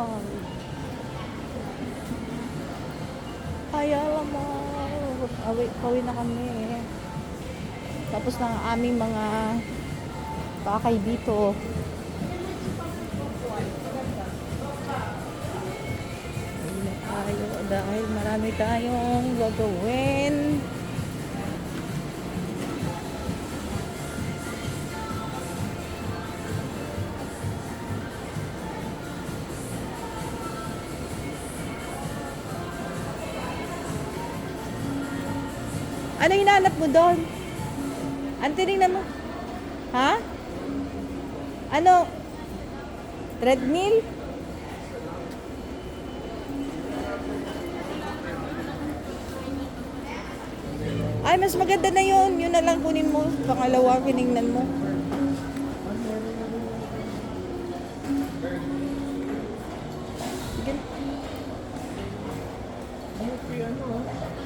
Mall. Ayala Mall. Pauwi na kami. Tapos na ang aming mga pakay dito. Pauwi na tayo dahil marami tayong gagawin. Ano hinahanap mo doon? Ano tinignan mo? Ha? Ano? Treadmill? Ay, mas maganda na yun. Yun na lang kunin mo. Pangalawa, kinignan mo. Sige. Ano?